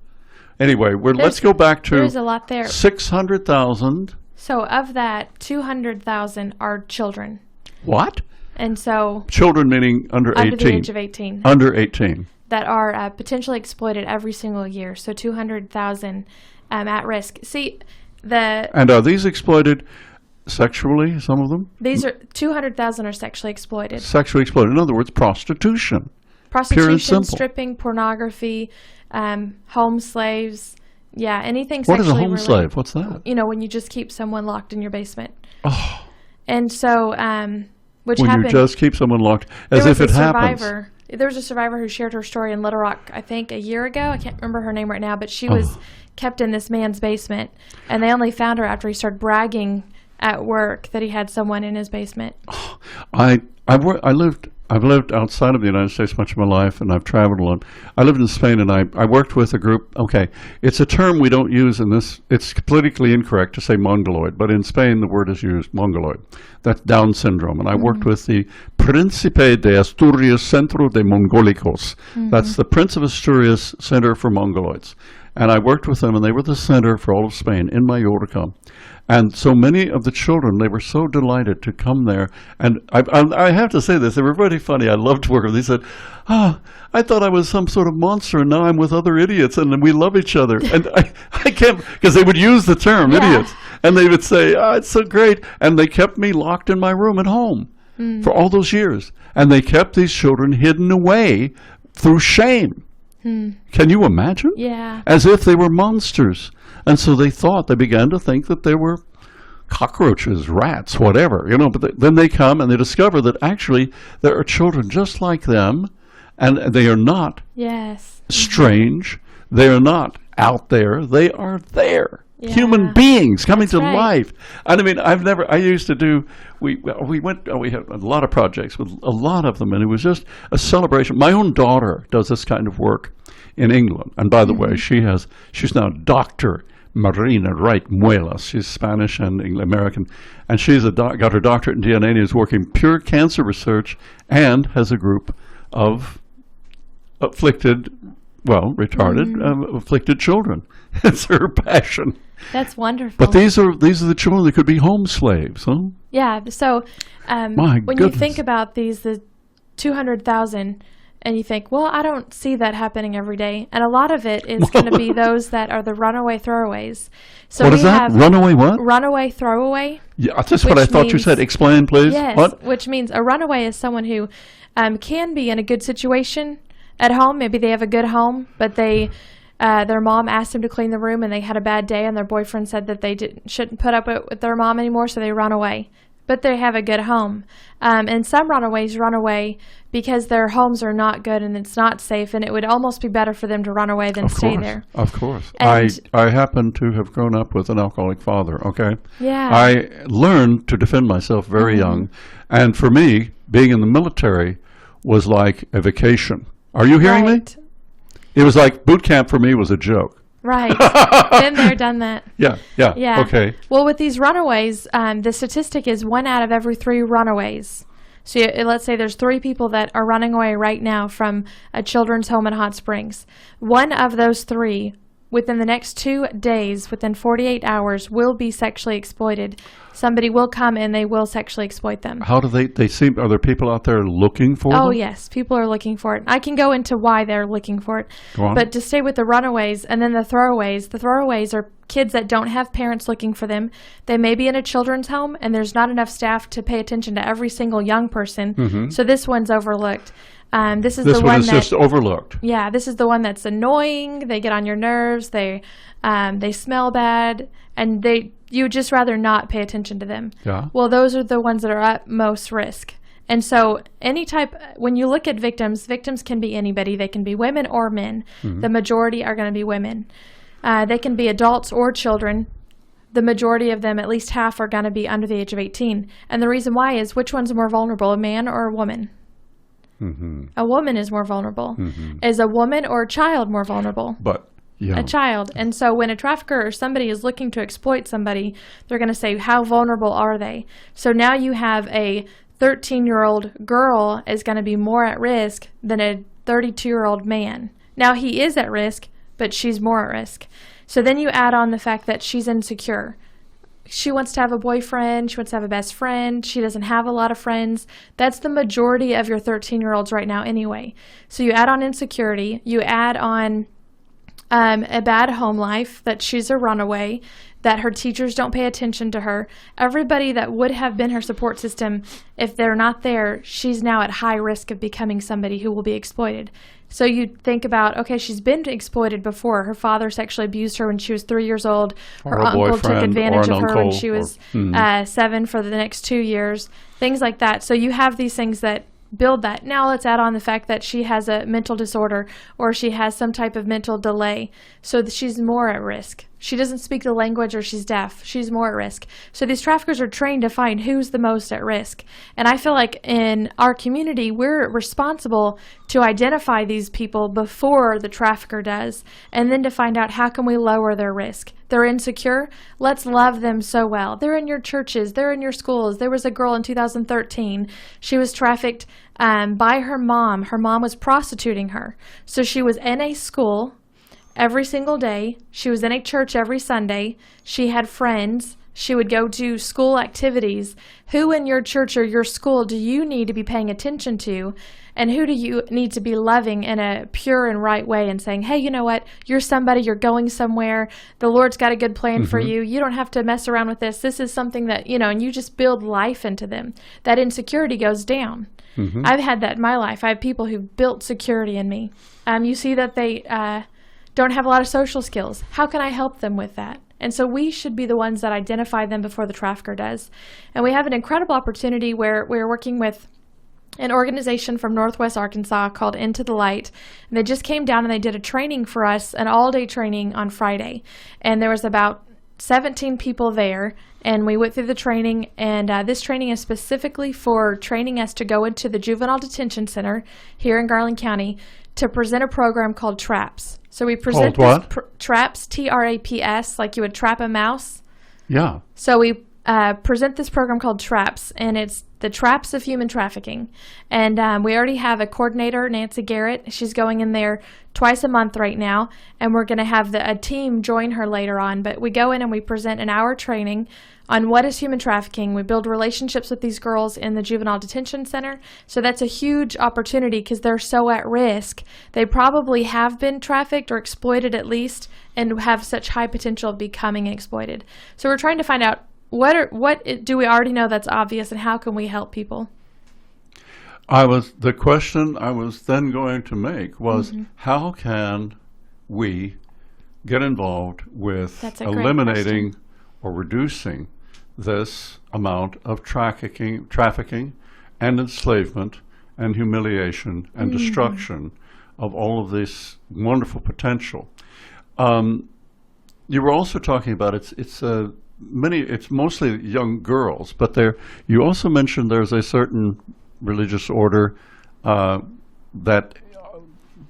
Anyway, let's go back to There's a lot there. 600,000. So of that, 200,000 are children. What? And so Children meaning under 18. under the age of 18. Under 18. That are potentially exploited every single year. So 200,000 at risk. See, And are these exploited sexually, some of them? these are 200,000 are sexually exploited. Sexually exploited. In other words, prostitution. Prostitution, simple. stripping, pornography, home slaves. Yeah, anything What is sexually a home related. slave? What's that? You know, when you just keep someone locked in your basement. Oh, And so, which when happened. you just keep someone locked, as there if was it a happens. survivor. There was a survivor who shared her story in Little Rock, I think, a year ago. I can't remember her name right now, but she was kept in this man's basement, and they only found her after he started bragging at work that he had someone in his basement. I've lived outside of the United States much of my life, and I've traveled a lot. I lived in Spain, and I worked with a group. Okay, it's a term we don't use in this. It's politically incorrect to say mongoloid, but in Spain the word is used, mongoloid. That's Down syndrome, and I worked with the Príncipe de Asturias Centro de Mongolicos. That's the Prince of Asturias Center for Mongoloids. And I worked with them, and they were the center for all of Spain in Mallorca. And so many of the children, they were so delighted to come there. And I have to say this, they were very funny. I loved to work with them. They said, I thought I was some sort of monster, and now I'm with other idiots, and we love each other. And I can't, because they would use the term, idiots. And they would say, it's so great. And they kept me locked in my room at home for all those years. And they kept these children hidden away through shame. Can you imagine? Yeah. As if they were monsters. And so they began to think that they were cockroaches, rats, whatever, but then they come and they discover that actually there are children just like them, and they are not strange. They are not out there. They are there. Yeah. Human beings coming That's to right. life. And I mean, we had a lot of projects with a lot of them, and it was just a celebration. My own daughter does this kind of work in England. And by the way, she's now Dr. Marina Wright Muelas. She's Spanish and American, and she's got her doctorate in DNA and is working pure cancer research and has a group of afflicted children. It's her passion. That's wonderful. But these are the children that could be home slaves, huh? Yeah. So My when goodness. you think about the 200,000, And you think, well, I don't see that happening every day. And a lot of it is going to be those that are the runaway throwaways. So what we is that? have Runaway what? runaway throwaway. Yeah, that's what I which thought you means- said. Explain, please. Yes, What? which means a runaway is someone who can be in a good situation at home. Maybe they have a good home, but their mom asked them to clean the room and they had a bad day, and their boyfriend said that they shouldn't put up with their mom anymore, so they run away. But they have a good home. And some runaways run away because their homes are not good and it's not safe, and it would almost be better for them to run away than Of stay course, there. of course. And- I happen to have grown up with an alcoholic father, okay? Yeah. I learned to defend myself very young. And for me, being in the military was like a vacation. Are you hearing me? Right. It was like boot camp for me was a joke. Right. Been there, done that. Yeah. Yeah. Okay. Well, with these runaways, the statistic is 1 out of every 3 runaways. So let's say there's 3 people that are running away right now from a children's home in Hot Springs. 1 of those 3, within the next 2 days, within 48 hours, will be sexually exploited. Somebody will come and they will sexually exploit them. How do they seem, are there people out there looking for them? Oh, yes. People are looking for it. I can go into why they're looking for it. Go on. But to stay with the runaways and then the throwaways are kids that don't have parents looking for them. They may be in a children's home, and there's not enough staff to pay attention to every single young person. So this one's overlooked. This is This the one one is that, just overlooked. yeah, this is the one that's annoying. They get on your nerves. They smell bad, and you would just rather not pay attention to them. Yeah. Well, those are the ones that are at most risk. And so when you look at victims can be anybody. They can be women or men. The majority are going to be women. They can be adults or children. The majority of them, at least half, are going to be under the age of 18. And the reason why is, which one's more vulnerable, a man or a woman? A woman is more vulnerable. Is a woman or a child more vulnerable? But, yeah. A child. And so when a trafficker or somebody is looking to exploit somebody, they're going to say, how vulnerable are they? So now you have a 13-year-old girl is going to be more at risk than a 32-year-old man. Now he is at risk, but she's more at risk. So then you add on the fact that she's insecure. She wants to have a boyfriend. She wants to have a best friend. She doesn't have a lot of friends. That's the majority of your 13-year-olds right now anyway. So you add on insecurity. You add on a bad home life, that she's a runaway, that her teachers don't pay attention to her. Everybody that would have been her support system, if they're not there, she's now at high risk of becoming somebody who will be exploited. So you think about, okay, she's been exploited before. Her father sexually abused her when she was 3 years old. Her Or a uncle took boyfriend, advantage or of an her when uncle, she was or- 7 for the next 2 years, things like that. So you have these things that build that. Now let's add on the fact that she has a mental disorder, or she has some type of mental delay, so that she's more at risk. She doesn't speak the language, or she's deaf. She's more at risk. So these traffickers are trained to find who's the most at risk. And I feel like in our community, we're responsible to identify these people before the trafficker does, and then to find out how can we lower their risk. They're insecure. Let's love them so well. They're in your churches. They're in your schools. There was a girl in 2013. She was trafficked by her mom. Her mom was prostituting her. So she was in a school every single day. She was in a church every Sunday. She had friends. She would go to school activities. Who in your church or your school do you need to be paying attention to? And who do you need to be loving in a pure and right way and saying, hey, you know what? You're somebody, you're going somewhere. The Lord's got a good plan for you. You don't have to mess around with this. This is something that, and you just build life into them. That insecurity goes down. I've had that in my life. I have people who built security in me. You see that they don't have a lot of social skills. How can I help them with that? And so we should be the ones that identify them before the trafficker does. And we have an incredible opportunity where we're working with an organization from Northwest Arkansas called Into the Light. And they just came down and they did a training for us, an all-day training on Friday. And there was about 17 people there, and we went through the training. And this training is specifically for training us to go into the Juvenile Detention Center here in Garland County to present a program called TRAPS. So we present Called what? TRAPS, TRAPS, like you would trap a mouse. Yeah. So we present this program called TRAPS, and it's the Traps of Human Trafficking. And we already have a coordinator, Nancy Garrett. She's going in there twice a month right now, and we're going to have a team join her later on. But we go in and we present an hour training on what is human trafficking. We build relationships with these girls in the juvenile detention center. So that's a huge opportunity because they're so at risk. They probably have been trafficked or exploited at least, and have such high potential of becoming exploited. So we're trying to find out what do we already know that's obvious, and how can we help people? The question I was then going to make was, how can we get involved with eliminating or reducing this amount of trafficking and enslavement and humiliation and destruction of all of this wonderful potential? You were also talking about it's mostly young girls, but you also mentioned there's a certain religious order that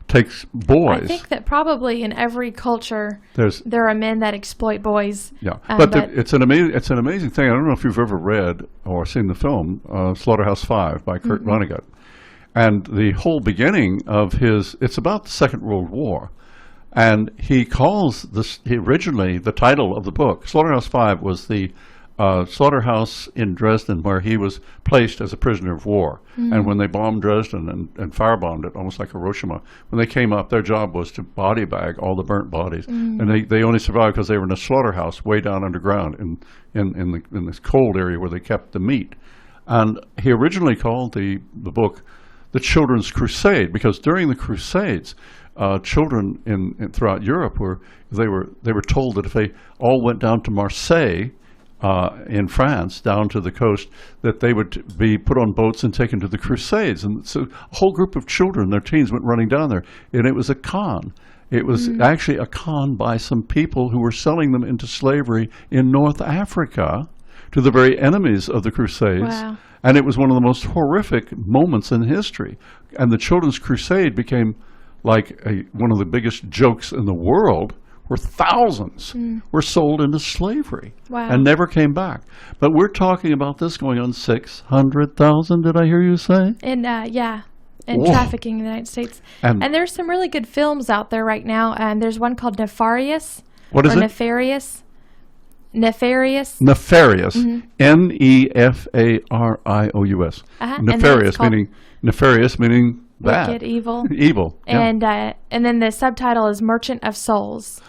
takes boys. I think that probably in every culture there are men that exploit boys. Yeah, but it's an amazing thing. I don't know if you've ever read or seen the film Slaughterhouse-Five by Kurt Vonnegut, and the whole beginning of it's about the Second World War. And he calls originally the title of the book, Slaughterhouse-Five, was the slaughterhouse in Dresden where he was placed as a prisoner of war. And when they bombed Dresden and firebombed it, almost like Hiroshima, when they came up, their job was to body bag all the burnt bodies. And they only survived because they were in a slaughterhouse way down underground in this cold area where they kept the meat. And he originally called the book The Children's Crusade, because during the Crusades, children throughout Europe were told that if they all went down to Marseille in France, down to the coast, that they would be put on boats and taken to the Crusades. And so a whole group of children, their teens, went running down there, and it was a con. It was actually a con by some people who were selling them into slavery in North Africa to the very enemies of the Crusades. Wow. And it was one of the most horrific moments in history. And the Children's Crusade became like one of the biggest jokes in the world, where thousands were sold into slavery and never came back. But we're talking about this going on 600,000, did I hear you say? And trafficking in the United States. And there's some really good films out there right now. And there's one called Nefarious. What is it? Nefarious. Nefarious. Nefarious. Nefarious. Nefarious meaning bad. Wicked, evil. Evil. Yeah. And then the subtitle is Merchant of Souls.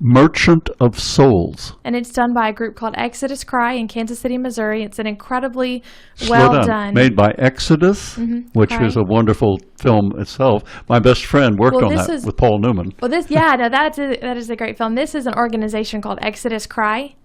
Merchant of Souls. And it's done by a group called Exodus Cry in Kansas City, Missouri. It's an incredibly well done. Made by Exodus, which is a wonderful film itself. My best friend worked on that with Paul Newman. Well, that is a great film. This is an organization called Exodus Cry.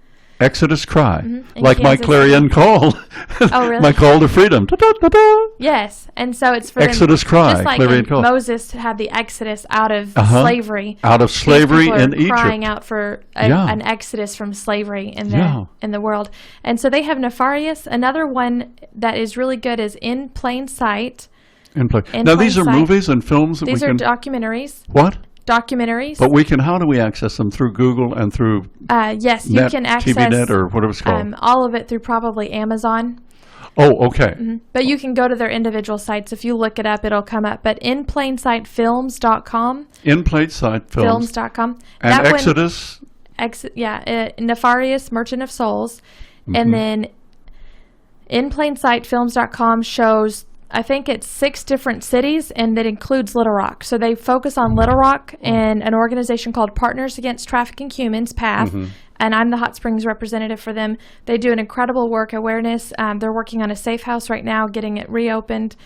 Exodus Cry, like my clarion call. Oh, really? My call to freedom. Da-da-da-da. Yes, and so it's for Exodus them, Cry, just like clarion call. Moses had the Exodus out of slavery. Out of slavery in Egypt. Crying out for an exodus from slavery in the world. And so they have Nefarious. Another one that is really good is In Plain Sight. Now these are movies and films that these are documentaries. What? Documentaries. But how do we access them? Through Google and through yes, you can access TVNet or whatever it's called. All of it through probably Amazon. Oh, okay. But you can go to their individual sites. If you look it up, it'll come up. But InPlainSightFilms.com. InPlainSightFilms.com. And that Exodus. Nefarious, Merchant of Souls. And then InPlainSightFilms.com shows, I think it's 6 different cities, and that includes Little Rock. So they focus on Little Rock and an organization called Partners Against Trafficking Humans, PATH, and I'm the Hot Springs representative for them. They do an incredible work awareness. They're working on a safe house right now, getting it reopened.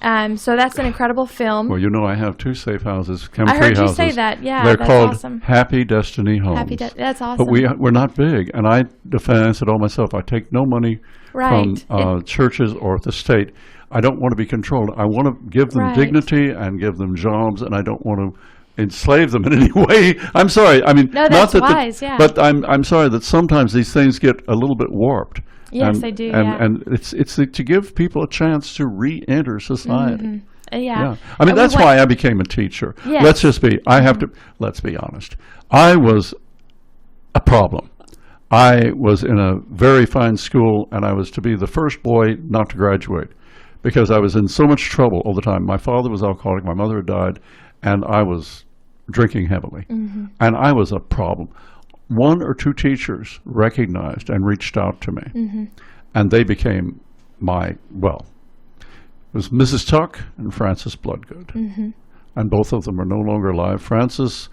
So that's an incredible film. Well, I have 2 safe houses, I heard you say that. Yeah, they're that's called awesome. Happy Destiny Homes. That's awesome. But we're not big, and I finance it all myself. I take no money from churches or the state. I don't want to be controlled. I want to give them dignity and give them jobs, and I don't want to enslave them in any way. I'm sorry. I mean, no, that's wise, but I'm sorry that sometimes these things get a little bit warped. Yes, they do. And it's to give people a chance to re-enter society. Yeah. I mean, that's why I became a teacher. Yes. Let's be honest. I was a problem. I was in a very fine school, and I was to be the first boy not to graduate because I was in so much trouble all the time. My father was alcoholic, my mother had died, and I was drinking heavily. And I was a problem. One or two teachers recognized and reached out to me, and they became my, well, it was Mrs. Tuck and Francis Bloodgood. And both of them are no longer alive. Francis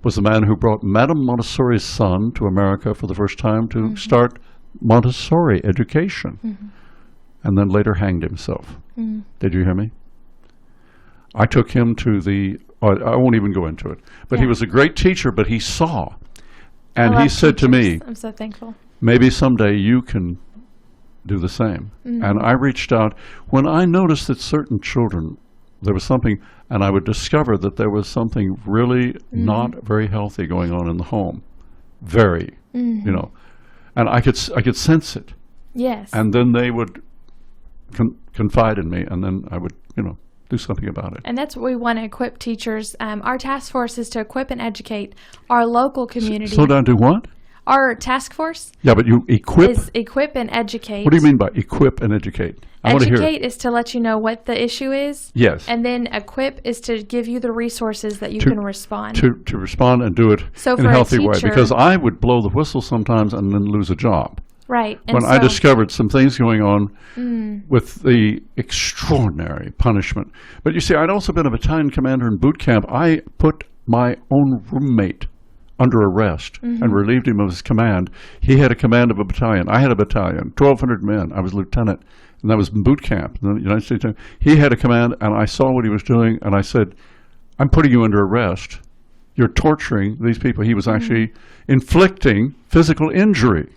was the man who brought Madame Montessori's son to America for the first time to start Montessori education, and then later hanged himself. Did you hear me? I took him to the, I won't even go into it, but he was a great teacher, but he saw. And he said to me, I'm so thankful. Maybe someday you can do the same. And I reached out. When I noticed that certain children, there was something, and I would discover that there was something really not very healthy going on in the home. Very, you know. And I could sense it. Yes. And then they would confide in me, and then I would, you know, do something about it. And that's what we want to equip teachers. Our task force is to equip and educate our local community. Slow down, do what? Our task force Yeah, but you equip? is equip and educate. What do you mean by equip and educate? I want to hear it. Educate is to let you know what the issue is. Yes. And then equip is to give you the resources that you can respond. To respond and do it So in for a a healthy way. teacher- Because I would blow the whistle sometimes and then lose a job. Right. And When I so- discovered some things going on with the extraordinary punishment. But you see, I'd also been a battalion commander in boot camp. I put my own roommate under arrest and relieved him of his command. He had a command of a battalion. I had a battalion, 1,200 men. I was lieutenant, and that was in boot camp in the United States Army. He had a command, and I saw what he was doing, and I said, I'm putting you under arrest. You're torturing these people. He was actually inflicting physical injury.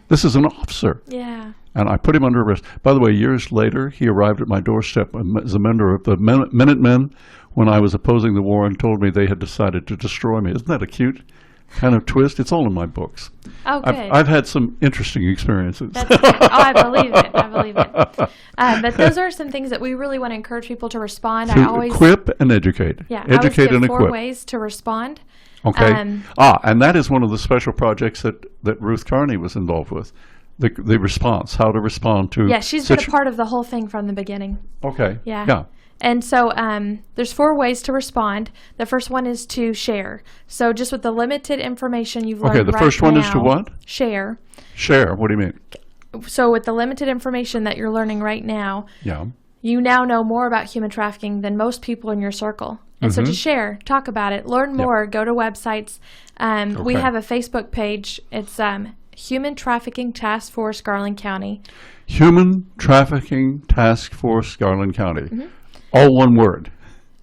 This is an officer. Yeah. And I put him under arrest. By the way, years later, he arrived at my doorstep as a member of the Minutemen when I was opposing the war and told me they had decided to destroy me. Isn't that a cute kind of twist? It's all in my books. Oh, good. I've had some interesting experiences. That's good. Oh, I believe it. I believe it. But those are some things that we really want to encourage people to respond. I To always equip and educate. Yeah, Educate I always and give 4 equip. ways to respond. Okay. And that is one of the special projects that Ruth Carney was involved with. The response, how to respond to. Yeah, she's been a part of the whole thing from the beginning. Okay. Yeah. Yeah. And so there's 4 ways to respond. The first one is to share. So just with the limited information you've learned Okay, the first one is to what? Share. Share. What do you mean? So with the limited information that you're learning right now, Yeah. you now know more about human trafficking than most people in your circle. And so just share, talk about it, learn more, go to websites. We have a Facebook page. It's Human Trafficking Task Force, Garland County. Human Trafficking Task Force, Garland County. All one word.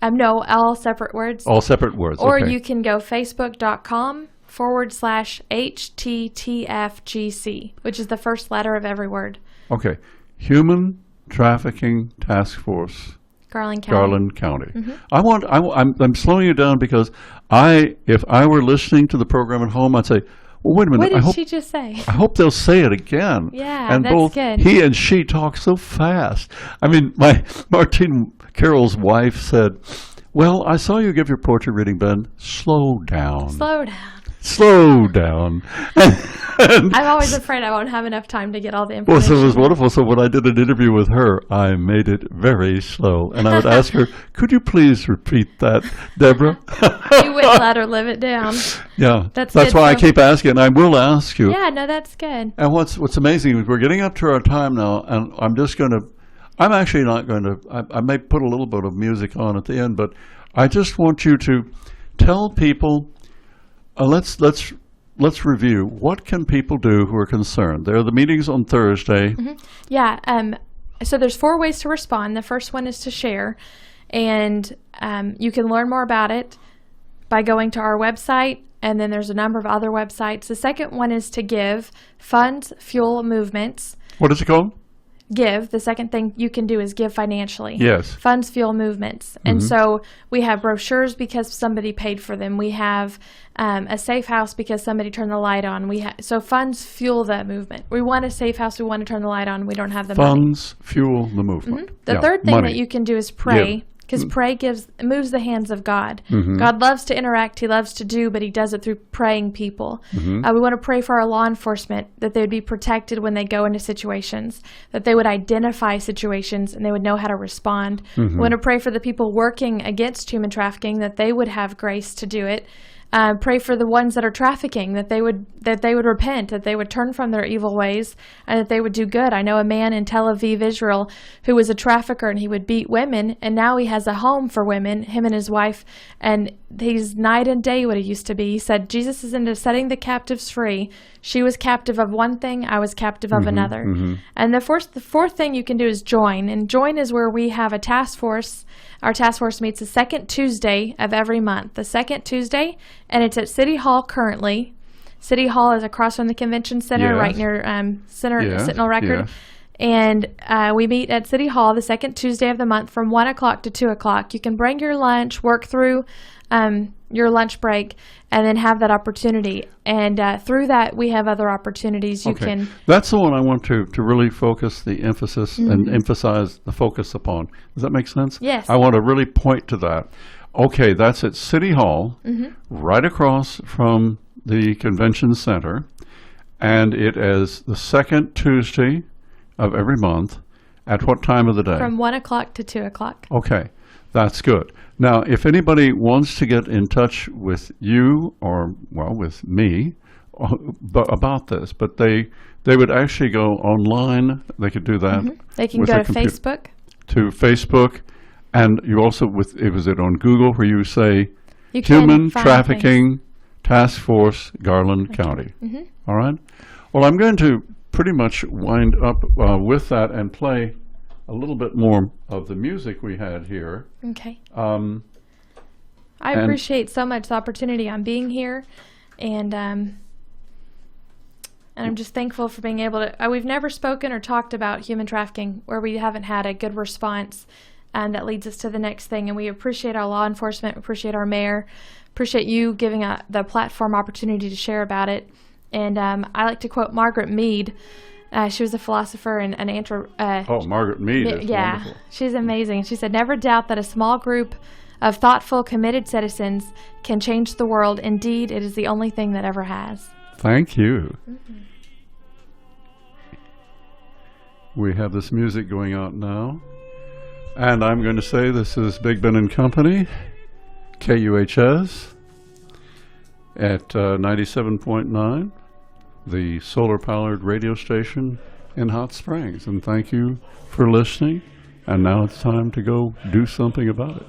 No, all separate words. All separate words. Or okay. you can go facebook.com/HTTFGC, which is the first letter of every word. Okay. Human Trafficking Task Force, Garland County. Garland County. I'm slowing you down because if I were listening to the program at home, I'd say, well, wait a minute. What did she just say? I hope they'll say it again. Yeah, and that's both good. he and she talk so fast. I mean, Martine Carroll's wife said, well, I saw you give your poetry reading, Ben. Slow down. Slow down. Slow down. I'm always afraid I won't have enough time to get all the Well, information. so it was wonderful. So when I did an interview with her, I made it very slow. And I would ask her, could you please repeat that, Deborah? You wouldn't let her live it down. Yeah. That's good. Why I keep asking. And I will ask you. Yeah, no, that's good. And what's amazing is we're getting up to our time now, and I'm actually not going to, I may put a little bit of music on at the end, but I just want you to tell people, let's review. What can people do who are concerned? There are the meetings on Thursday. Yeah, so there's 4 ways to respond. The first one is to share, and you can learn more about it by going to our website, and then there's a number of other websites. The second one is to give. Funds fuel movements. What is it called? Give. The second thing you can do is give financially. Yes. Funds fuel movements. And so we have brochures because somebody paid for them. We have a safe house because somebody turned the light on. So funds fuel the movement. We want a safe house. We want to turn the light on. We don't have the money. Funds fuel the movement. The third thing that you can do is pray. because pray moves the hands of God. God loves to interact, he loves to do, but he does it through praying people. We want to pray for our law enforcement, that they would be protected when they go into situations, that they would identify situations and they would know how to respond. We want to pray for the people working against human trafficking, that they would have grace to do it. Pray for the ones that are trafficking, that they would repent, that they would turn from their evil ways, and that they would do good. I know a man in Tel Aviv, Israel, who was a trafficker, and he would beat women, and now he has a home for women, him and his wife, and he's night and day what he used to be. He said, Jesus is into setting the captives free. She was captive of one thing, I was captive of another. And the fourth thing you can do is join, and join is where we have a task force. Our task force meets the second Tuesday of every month, the second Tuesday, and it's at City Hall currently. City Hall is across from the Convention Center, right near Sentinel Record. And we meet at City Hall the second Tuesday of the month from 1 o'clock to 2 o'clock. You can bring your lunch, work through your lunch break, and then have that opportunity. And through that, we have other opportunities you can... That's the one I want to really focus the emphasis and emphasize the focus upon. Does that make sense? Yes. I want to really point to that. Okay, that's at City Hall, right across from the Convention Center, and it is the second Tuesday of every month. At what time of the day? From 1 o'clock to 2 o'clock. Okay, that's good. Now, if anybody wants to get in touch with you or, well, with me about this, but they would actually go online. They could do that. They can go to Facebook. To Facebook. And you also, was it on Google where you say You Human Trafficking Task Force, Garland County. All right? Well, I'm going to pretty much wind up with that and play a little bit more of the music we had here. Okay. I appreciate so much the opportunity on being here, and I'm just thankful for being able to. We've never spoken or talked about human trafficking where we haven't had a good response, and that leads us to the next thing. And we appreciate our law enforcement, appreciate our mayor, appreciate you giving the platform opportunity to share about it. And I like to quote Margaret Mead. She was a philosopher and an Margaret Mead is wonderful. She's amazing. She said, "Never doubt that a small group of thoughtful, committed citizens can change the world. Indeed, it is the only thing that ever has." Thank you. We have this music going out now. And I'm going to say this is Big Ben and Company, KUHS, at 97.9. The solar-powered radio station in Hot Springs. And thank you for listening. And now it's time to go do something about it.